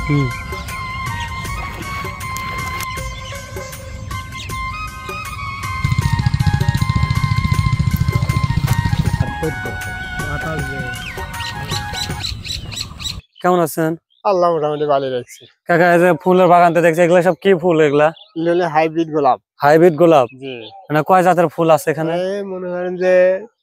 হুম। কেমন আছেন? আল্লাহ মোটামুটি ভালো রাখছে। কাকা, এই যে ফুলের বাগানতে দেখছি, এগুলা সব কি ফুল? এগুলা হলো হাইব্রিড গোলাপ। হাইব্রিড গোলাপ? জি। মানে কয় জাতের ফুল আছে এখানে? মনে করেন যে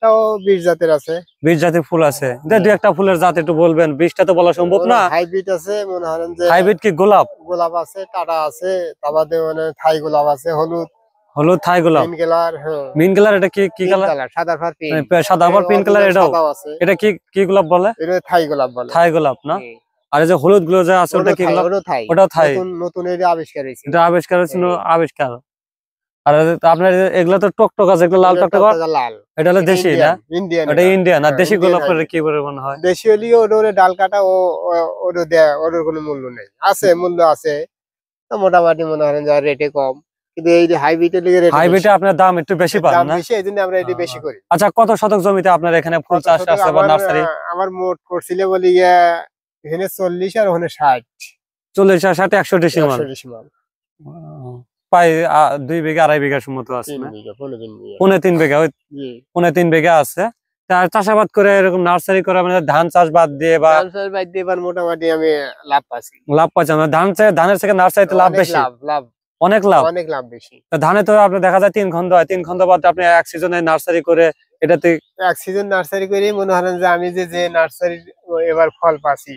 তাও 20 জাতের আছে। 20 জাতের ফুল আছে। দুই একটা ফুলের জাত একটু বলবেন, 20টা তো বলা সম্ভব না। হাইব্রিড আছে, মনে করেন যে হাইব্রিড কি গোলাপ? গোলাপ আছে, টাটা আছে, তারপরে মানে থাই গোলাপ আছে, হলুদ, হলুদ থাই গোলাপ, পিঙ্ক কালার। হ্যাঁ, মিন কালার। এটা কি কি পিঙ্ক কালার? কালার, সাদা ফার পিঙ্ক। সাদা আবার পিঙ্ক কালার। এটাও সাদাও আছে। এটা কি কি গোলাপ বলে? এটা থাই গোলাপ বলে। থাই গোলাপ না? জি। আর এই যে হলুদ গুলো যে আছে, ওটা কি গোলাপ? ওটা থাই। ওটাও থাই। নতুন নতুন এটা আবিষ্কার হয়েছে। এটা আবিষ্কার হয়েছিল, আবিষ্কার। আর আপনার এগুলা তো টকটক আছে, এগুলো লাল টকটক। লাল। এটা হলো দেশি না? ইন্ডিয়ান। এটা ইন্ডিয়ান। আর দেশি গোলাপ কি করে মনে হয়? দেশি হলেও ওর ডাল কাটা, ওর দেয়, ওর কোনো মূল্য নেই। আছে, মূল্য আছে, মোটামুটি মনে করেন যে রেটে কম। কিন্তু এই যে হাইব্রিডের লিগে রেট, হাইব্রিডে আপনার দাম একটু বেশি পান না? বেশি, এইজন্য আমরা এটি বেশি করি। আচ্ছা, কত শতক জমিতে আপনার এখানে ফুল চাষ আছে বা নার্সারি? আমার মোট করছিলে বলি এখানে 40 আর ওখানে 60। 40 আর 60 100 ডিসিমাল। প্রায় 2 বিঘা 2.5 বিঘা মতো আছে না? 3.5 বিঘা। ওই 3.5 বিঘা আছে। তার চাষাবাদ করে এরকম নার্সারি করে, মানে ধান চাষ বাদ দিয়ে বা মোটামুটি আমি লাভ পাচ্ছি। লাভ পাচ্ছেন? ধানের থেকে নার্সারিতে লাভ বেশি? অনেক লাভ। অনেক লাভ বেশি। ধানে তো আপনি দেখা যায় 3 খন্ড হয়, 3 খন্ড বাদ আপনি এক সিজনে নার্সারি করে, এটাতে এক সিজন নার্সারি করে মনে করেন যে আমি যে নার্সারি এবার ফল পাচ্ছি,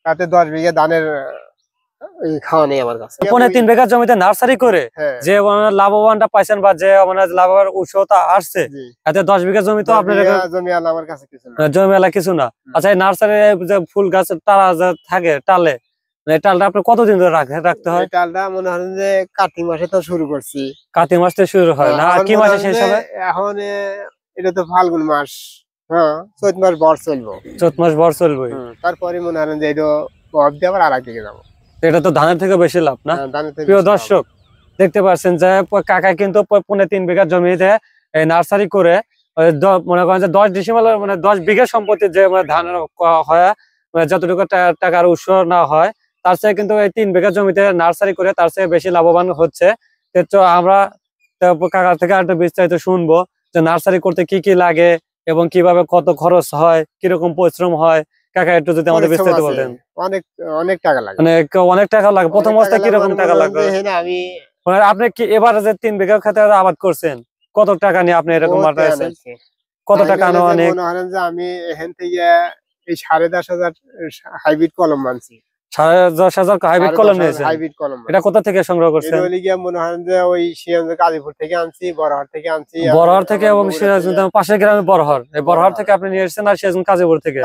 তাতে 10 বিঘা ধানের খাওয়া নেই আমার কাছে। 3.5 বিঘা জমিতে নার্সারি করে যে লাভবানটা পাইছেন বা যে লাভের উৎসটা আসছে, এতে 10 বিঘা জমি তো আপনার জমি আলা আমার কাছে কিছু না। জমি মেলা কিছু না। আচ্ছা, এই নার্সারি যে ফুল গাছের টালা যে থাকে, টালে এই টালটা আপনি কতদিন ধরে রাখতে হয়? টালটা মনে হয় যে কার্তিক মাসে তো শুরু করছি। কার্তিক মাস থেকে শুরু হয় না? কি মাসে শেষ হবে? এখন এটা তো ফাল্গুন মাস। হ্যাঁ, চৈত মাস বর চলবো। চৈত মাস বর চলবে। তারপরে মনে হয় যে এটা অবধি আবার আরেক দিকে যাবো। এটা তো ধানের থেকে বেশি লাভ না? প্রিয় দর্শক, দেখতে পাচ্ছেন যে কাকা কিন্তু 3.5 বিঘা জমিতে নার্সারি করে মনে করেন যে 10 ডিসিমাল, মানে 10 বিঘা সম্পত্তি যে ধান হয়, যতটুকু টাকার উৎস না হয়, তার চেয়ে কিন্তু এই 3 বিঘা জমিতে নার্সারি করে তার চেয়ে বেশি লাভবান হচ্ছে। তো আমরা কাকার থেকে আরেকটু বিস্তারিত শুনবো যে নার্সারি করতে কি কি লাগে এবং কিভাবে কত খরচ হয়, কিরকম পরিশ্রম হয়। কাকা, একটু যদি আমাদের বিস্তারিত বলতেন। অনেক অনেক টাকা লাগে। অনেক টাকা লাগে। প্রথম অবস্থায় কিরকম টাকা লাগে? আপনি কি এবারে যে 3 বিঘা খেতে আবাদ করছেন, কত টাকা নিয়ে আপনি এরকম মাঠাইছেন? কত টাকা আনুমানিক? আমি এখান থেকে এই 10,500 হাইব্রিড কলম মানছি। 10,500 হাইব্রিড কলম নিয়েছেন? হাইব্রিড কলম। এটা কোথা থেকে সংগ্রহ করছেন? মনে হয় যে ওই গাজীপুর থেকে আনছি, বড়হাট থেকে আনছি। বড়হাট থেকে এবং পাশের গ্রামে বড়হাট। এই বড়হাট থেকে আপনি নিয়ে এসেছেন, আর সিরাজগঞ্জ কাজীপুর থেকে।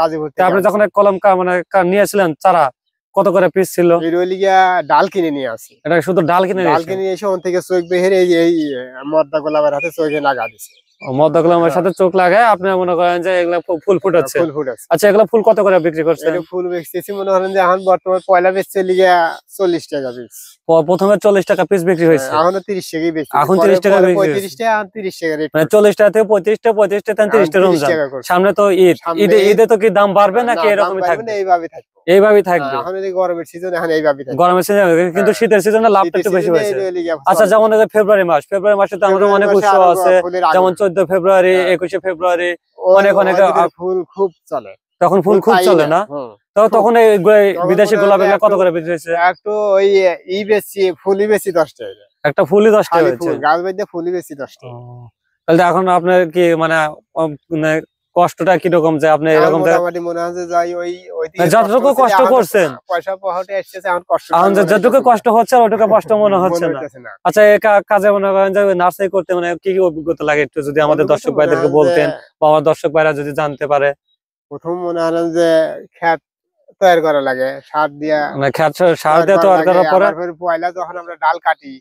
আপনি যখন কলম মানে নিয়েছিলেন চারা, কত করে পিস ছিল? ডাল কিনে নিয়ে আসি। এটা শুধু ডাল কিনে এসে ওখান থেকে চোখ বেহের এই মদ্দা গোলাপের হাতে চোখে লাগা দিছে। মদ্দা গোলাপের সাথে চোখ লাগায় আপনি মনে করেন যে এগুলা ফুল ফুটাচ্ছে। আচ্ছা, এগুলা ফুল কত করে বিক্রি করছেন? ফুল বেচতেছি মনে করেন যে এখন বর্তমানে পয়লা বেচছে লিগা 40 টাকা পিস। প্রথমে 40 টাকা পিস বিক্রি হয়েছে, এখন 30 টাকাই বেচছি। এখন 30 টাকা, 35 টাকা আর 30 টাকা রেট। মানে 40 টাকা থেকে 35 টাকা, 35 টাকা 30 টাকা রমজান। সামনে তো ঈদে তো কি দাম বাড়বে নাকি এরকমই থাকবে? এইভাবেই থাকবে। এইভাবেই থাকবে। এখন এই গরমের সিজন, এখন এইভাবেই থাকবে। গরমের সিজন, কিন্তু শীতের সিজনে লাভটা একটু বেশি হয়েছে। আচ্ছা, যেমন ফেব্রুয়ারি মাসে তো আমাদের অনেক উৎসব আছে, যেমন 14 ফেব্রুয়ারি, 21 ফেব্রুয়ারি অনেক ফুল খুব চলে। তখন ফুল খুব চলে না? তো তখন এই বিদেশি গোলাপ এগুলা কত করে বিক্রি হয়েছে? একটু ওই বেশি, ফুলই বেশি 10 টাকা। একটা ফুলই 10 টাকা হয়েছে? গাছ বাইতে ফুলই বেশি 10 টাকা। তাহলে এখন আপনার কি মানে কষ্টটা কিরকম যে আপনি এরকম মনে হয় যে যাই ওই যতটুকু কষ্ট করছেন, পয়সা পাহাড়ে এসেছে, এখন কষ্ট, যতটুকু কষ্ট হচ্ছে ওটুকু কষ্ট মনে হচ্ছে না। আচ্ছা, এই কাজে মনে করেন যে নার্সারি করতে মানে কি কি অভিজ্ঞতা লাগে, একটু যদি আমাদের দর্শক ভাইদেরকে বলতেন বা আমার দর্শক ভাইরা যদি জানতে পারে। প্রথম মনে হয় যে খ্যাত তৈরি করা লাগে, সার দিয়ে, মানে সার দিয়ে তৈরি করার পরে পয়লা যখন আমরা ডাল কাটি,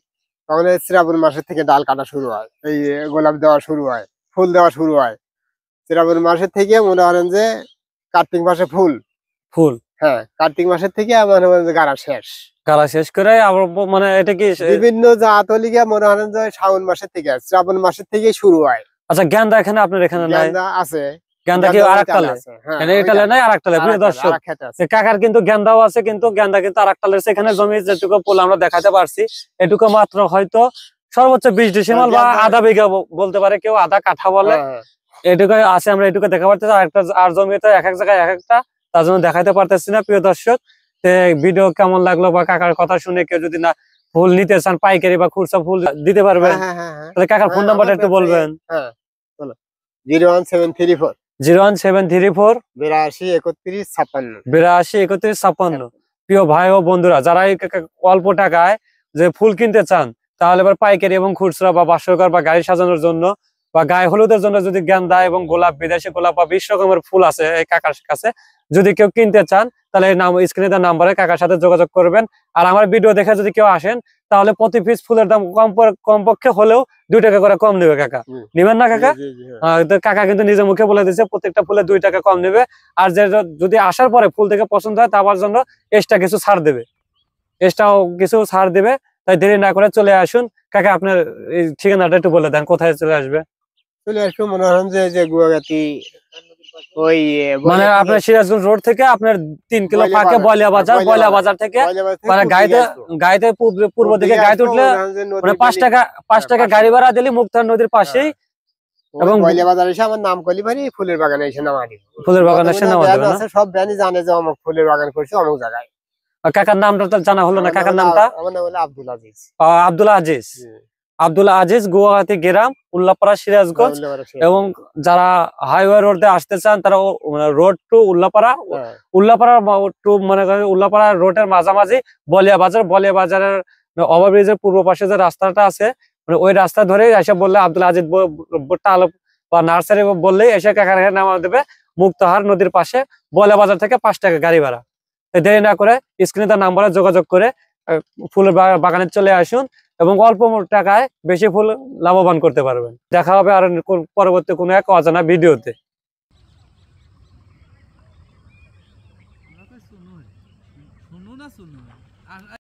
তখন শ্রাবণ মাসের থেকে ডাল কাটা শুরু হয়, এই গোলাপ দেওয়া শুরু হয়, ফুল দেওয়া শুরু হয়। শ্রাবণ মাসের থেকে মনে করেন যে কার্তিক মাসে ফুল। হ্যাঁ, কার্তিক মাসের থেকে মনে হয় যে গাড়া শেষ করে আবার মানে এটা কি বিভিন্ন জাত হলিগা মনে করেন যে শ্রাবণ মাসের থেকে, শ্রাবণ মাসের থেকে শুরু হয়। আচ্ছা, গেন্দা এখানে আপনার এখানে নাই? গেন্দা আছে, গেন্দা কি আর একটালে, এটালে নাই আর একটালে। প্রিয় দর্শক, কাকার কিন্তু গেন্দাও আছে, কিন্তু গেন্দা কিন্তু আর একটালে। এখানে জমি যেটুকু ফুল আমরা দেখাতে পারছি এটুকু মাত্র হয়তো সর্বোচ্চ 20 ডিসিমাল বা আধা বিঘা বলতে পারে, কেউ আধা কাঠা বলে, এটুকু আছে। আমরা এটুকু দেখা পারতেছি, আর জমিতে এক এক জায়গায় এক একটা, তার জন্য দেখাতে পারতেছি না। প্রিয় দর্শক, ভিডিও কেমন লাগলো বা কাকার কথা শুনে কেউ যদি না ফুল নিতে চান পাইকারি বা খুচরা ফুল দিতে পারবেন, তাহলে কাকার ফোন নাম্বারটা একটু বলবেন। 01734 01734 82 31 56। প্রিয় ভাই ও বন্ধুরা, যারা অল্প টাকায় যে ফুল কিনতে চান, তাহলে এবার পাইকারি এবং খুচরা বা বাসরঘর বা গাড়ি সাজানোর জন্য বা গায়ে হলুদের জন্য যদি গেন্দা এবং গোলাপ, বিদেশি গোলাপ বা 20 রকমের ফুল আছে এই কাকার কাছে, যদি কেউ কিনতে চান তাহলে স্ক্রিনে দেওয়া নাম্বারে কাকার সাথে যোগাযোগ করবেন। আর আমার ভিডিও দেখে যদি কেউ আসেন, তাহলে প্রতি পিস ফুলের দাম কমপক্ষে হলেও 2 টাকা করে কম নেবে। কাকা নিবেন না কাকা? কাকা কিন্তু নিজের মুখে বলে দিচ্ছে প্রত্যেকটা ফুলে 2 টাকা কম নেবে। আর যে যদি আসার পরে ফুল থেকে পছন্দ হয়, তার জন্য এক্সট্রা কিছু ছাড় দেবে, এক্সট্রাও কিছু ছাড় দেবে। তাই দেরি না করে চলে আসুন। কাকা আপনার এই ঠিকানাটা একটু বলে দেন, কোথায় চলে আসবে? চলে আসবো মনে হয় যে গুয়াগাতি, ওই মানে আপনার সিরাজগঞ্জ রোড থেকে আপনার 3 কিলো ফাঁকে বলিয়া বাজার থেকে, মানে গাইতে পূর্ব দিকে গাইতে উঠলে মানে 5 টাকা গাড়ি ভাড়া দিলে মুক্তার নদীর পাশেই, এবং বলিয়া বাজার এসে আমার নাম কলি ভারি ফুলের বাগানে এসে নামা দিবে। ফুলের বাগানে এসে নামা দিবে না? সব ব্যানি জানে যে অমুক ফুলের বাগান করছে অমুক জায়গায়। কাকার নামটা তো জানা হলো না। কাকার নামটা? আমার নাম হলো আব্দুল আজিজ। আব্দুল আজিজ, গুয়াহাটি গ্রাম, উল্লাপাড়া, সিরাজগঞ্জ। এবং যারা হাইওয়ে রোড দিয়ে আসতে চান, তারা রোড টু উল্লাপাড়া টু মনে করেন উল্লাপাড়া রোডের মাঝামাঝি বলিয়া বাজারের ওভারব্রিজের পূর্ব পাশে যে রাস্তাটা আছে, মানে ওই রাস্তা ধরে এসে বললে আব্দুল আজিজ বা নার্সারি বললেই এসে কাকার নামা দেবে মুক্তাহার নদীর পাশে, বলিয়া বাজার থেকে 5 টাকা গাড়ি ভাড়া। দেরি না করে স্ক্রিনে তার নাম্বারে যোগাযোগ করে ফুলের বাগানে চলে আসুন এবং অল্প টাকায় বেশি ফুল লাভবান করতে পারবেন। দেখা হবে আর পরবর্তী কোনো এক অজানা ভিডিওতে।